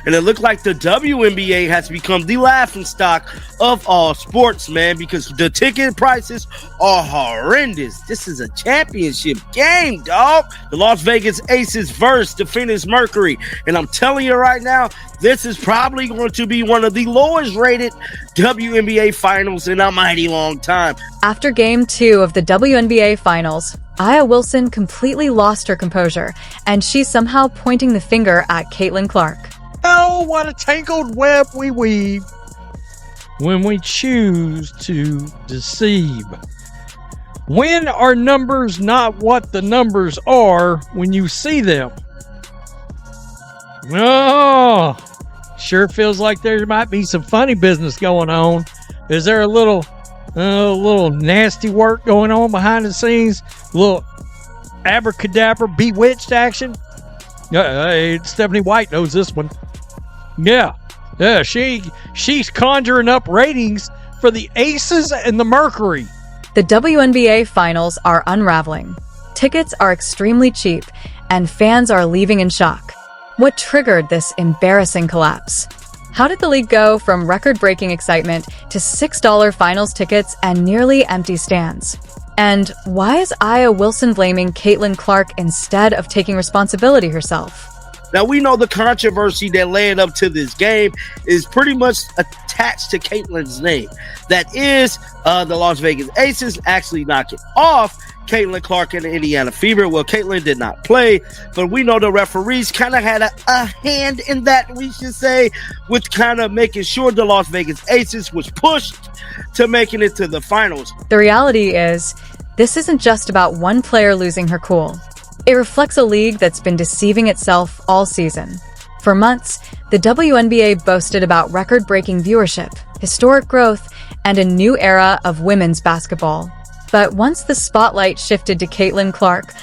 And it looked like the WNBA has become the laughingstock of all sports, man, because the ticket prices are horrendous. This is a championship game, dog. The Las Vegas Aces versus the Phoenix Mercury. And I'm telling you right now, this is probably going to be one of the lowest rated WNBA finals in a mighty long time. After Game 2 of the WNBA Finals, Aya Wilson completely lost her composure, and she's somehow pointing the finger at Caitlin Clark. Oh, what a tangled web we weave when we choose to deceive. When are numbers not what the numbers are when you see them? Oh, sure feels like there might be some funny business going on. Is there a little nasty work going on behind the scenes? A little abracadabra bewitched action? Stephanie White knows this one. Yeah, she's conjuring up ratings for the Aces and the Mercury. The WNBA Finals are unraveling. Tickets are extremely cheap, and fans are leaving in shock. What triggered this embarrassing collapse? How did the league go from record-breaking excitement to $6 finals tickets and nearly empty stands? And why is Aya Wilson blaming Caitlin Clark instead of taking responsibility herself? Now, we know the controversy that led up to this game is pretty much attached to Caitlin's name. That is the Las Vegas Aces actually knocking off Caitlin Clark and the Indiana Fever. Well, Caitlin did not play, but we know the referees kind of had a hand in that, we should say, with kind of making sure the Las Vegas Aces was pushed to making it to the finals. The reality is, this isn't just about one player losing her cool. It reflects a league that's been deceiving itself all season. For months, the WNBA boasted about record-breaking viewership, historic growth, and a new era of women's basketball. But once the spotlight shifted to Caitlin Clark,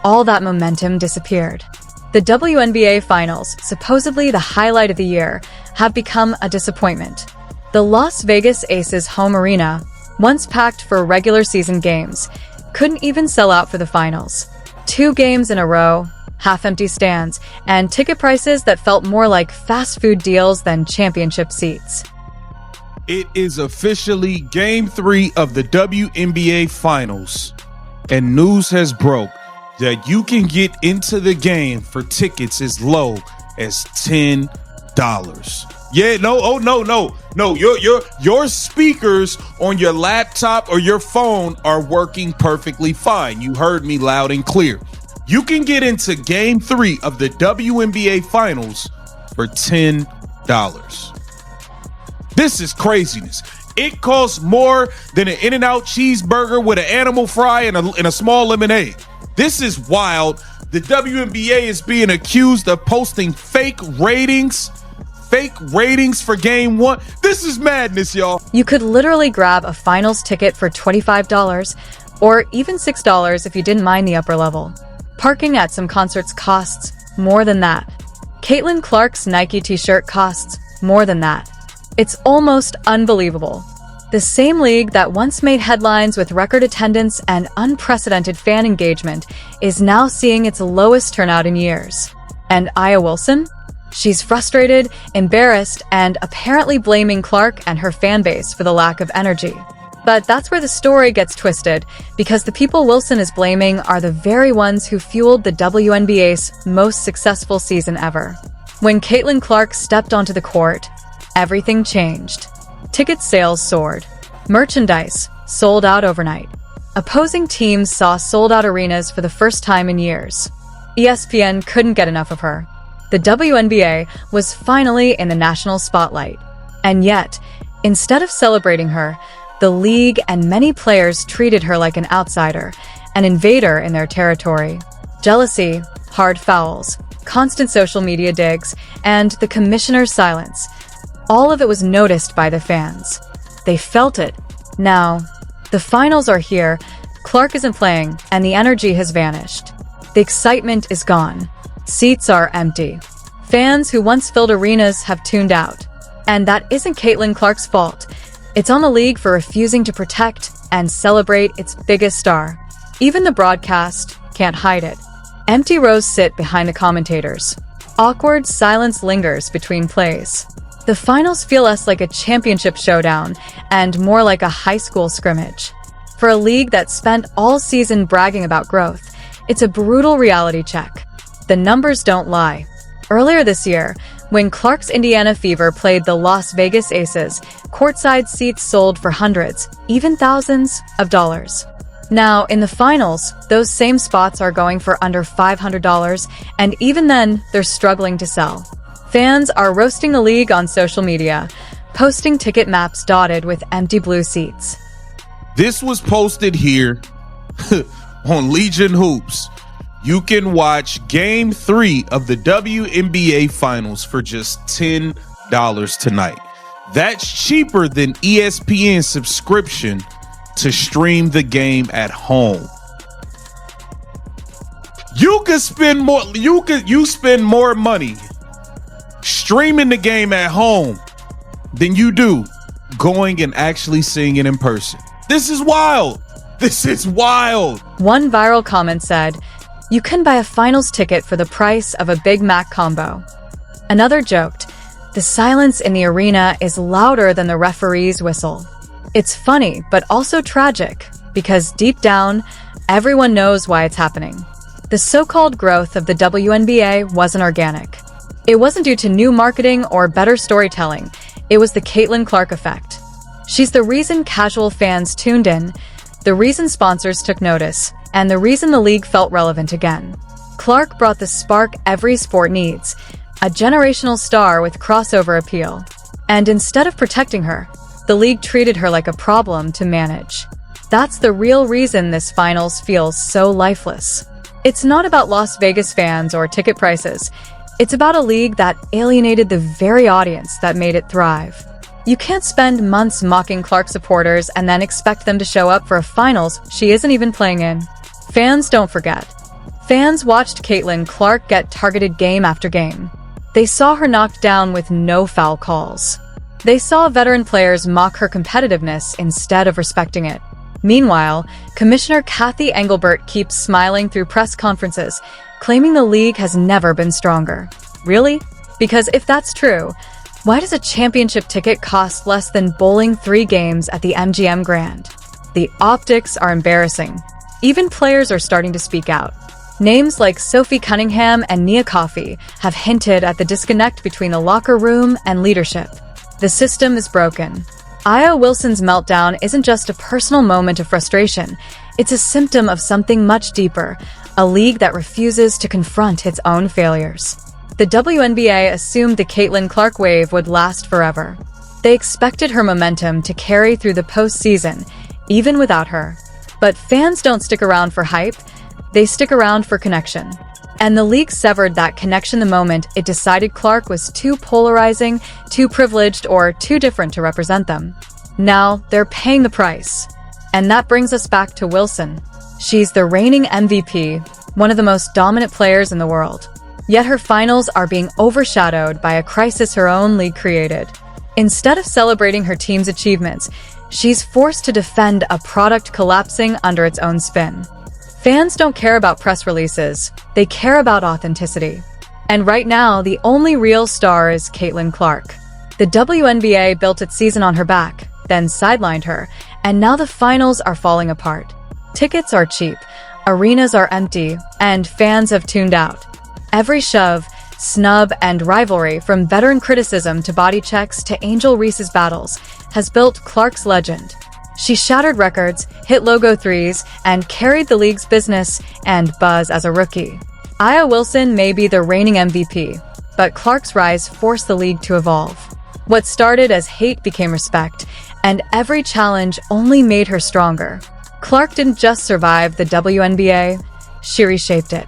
all that momentum disappeared. The WNBA Finals, supposedly the highlight of the year, have become a disappointment. The Las Vegas Aces home arena, once packed for regular season games, couldn't even sell out for the finals. 2 games in a row, half-empty stands, and ticket prices that felt more like fast food deals than championship seats. It is officially Game 3 of the WNBA Finals, and news has broke that you can get into the game for tickets as low as $10. Yeah, no. Your speakers on your laptop or your phone are working perfectly fine. You heard me loud and clear. You can get into Game 3 of the WNBA Finals for $10. This is craziness. It costs more than an In-N-Out cheeseburger with an animal fry and a small lemonade. This is wild. The WNBA is being accused of posting fake ratings for Game 1. This is madness, y'all. You could literally grab a finals ticket for $25, or even $6 if you didn't mind the upper level. Parking at some concerts costs more than that. Caitlin Clark's Nike t-shirt costs more than that. It's almost unbelievable. The same league that once made headlines with record attendance and unprecedented fan engagement is now seeing its lowest turnout in years. And Aya Wilson? She's frustrated, embarrassed, and apparently blaming Clark and her fan base for the lack of energy. But that's where the story gets twisted, because the people Wilson is blaming are the very ones who fueled the WNBA's most successful season ever. When Caitlin Clark stepped onto the court, everything changed. Ticket sales soared. Merchandise sold out overnight. Opposing teams saw sold-out arenas for the first time in years. ESPN couldn't get enough of her. The WNBA was finally in the national spotlight. And yet, instead of celebrating her, the league and many players treated her like an outsider, an invader in their territory. Jealousy, hard fouls, constant social media digs, and the commissioner's silence. All of it was noticed by the fans. They felt it. Now, the finals are here, Clark isn't playing, and the energy has vanished. The excitement is gone. Seats are empty. Fans who once filled arenas have tuned out. And that isn't Caitlin Clark's fault. It's on the league for refusing to protect and celebrate its biggest star. Even the broadcast can't hide it. Empty rows sit behind the commentators. Awkward silence lingers between plays. The finals feel less like a championship showdown and more like a high school scrimmage. For a league that spent all season bragging about growth, it's a brutal reality check. The numbers don't lie. Earlier this year, when Clark's Indiana Fever played the Las Vegas Aces, courtside seats sold for hundreds, even thousands of dollars. Now, in the finals, those same spots are going for under $500, and even then, they're struggling to sell. Fans are roasting the league on social media, posting ticket maps dotted with empty blue seats. This was posted here on Legion Hoops. You can watch Game 3 of the WNBA Finals for just $10 tonight. That's cheaper than ESPN's subscription to stream the game at home. You could spend more. You spend more money streaming the game at home than you do going and actually seeing it in person. This is wild. This is wild. One viral comment said, "You can buy a finals ticket for the price of a Big Mac combo." Another joked, "The silence in the arena is louder than the referee's whistle." It's funny, but also tragic, because deep down, everyone knows why it's happening. The so-called growth of the WNBA wasn't organic. It wasn't due to new marketing or better storytelling. It was the Caitlin Clark effect. She's the reason casual fans tuned in, the reason sponsors took notice, and the reason the league felt relevant again. Clark brought the spark every sport needs, a generational star with crossover appeal. And instead of protecting her, the league treated her like a problem to manage. That's the real reason this finals feels so lifeless. It's not about Las Vegas fans or ticket prices. It's about a league that alienated the very audience that made it thrive. You can't spend months mocking Clark supporters and then expect them to show up for a finals she isn't even playing in. Fans don't forget. Fans watched Caitlin Clark get targeted game after game. They saw her knocked down with no foul calls. They saw veteran players mock her competitiveness instead of respecting it. Meanwhile, Commissioner Kathy Engelbert keeps smiling through press conferences, claiming the league has never been stronger. Really? Because if that's true, why does a championship ticket cost less than bowling 3 games at the MGM Grand? The optics are embarrassing. Even players are starting to speak out. Names like Sophie Cunningham and Nia Coffey have hinted at the disconnect between the locker room and leadership. The system is broken. Aya Wilson's meltdown isn't just a personal moment of frustration. It's a symptom of something much deeper, a league that refuses to confront its own failures. The WNBA assumed the Caitlin Clark wave would last forever. They expected her momentum to carry through the postseason, even without her. But fans don't stick around for hype, they stick around for connection. And the league severed that connection the moment it decided Clark was too polarizing, too privileged, or too different to represent them. Now, they're paying the price. And that brings us back to Wilson. She's the reigning MVP, one of the most dominant players in the world. Yet her finals are being overshadowed by a crisis her own league created. Instead of celebrating her team's achievements, she's forced to defend a product collapsing under its own spin. Fans don't care about press releases, they care about authenticity. And right now, the only real star is Caitlin Clark. The WNBA built its season on her back, then sidelined her, and now the finals are falling apart. Tickets are cheap, arenas are empty, and fans have tuned out. Every shove, snub, and rivalry, from veteran criticism to body checks to Angel Reese's battles, has built Clark's legend. She shattered records, hit logo threes, and carried the league's business and buzz as a rookie. Aya Wilson may be the reigning MVP, but Clark's rise forced the league to evolve. What started as hate became respect, and every challenge only made her stronger. Clark didn't just survive the WNBA, she reshaped it.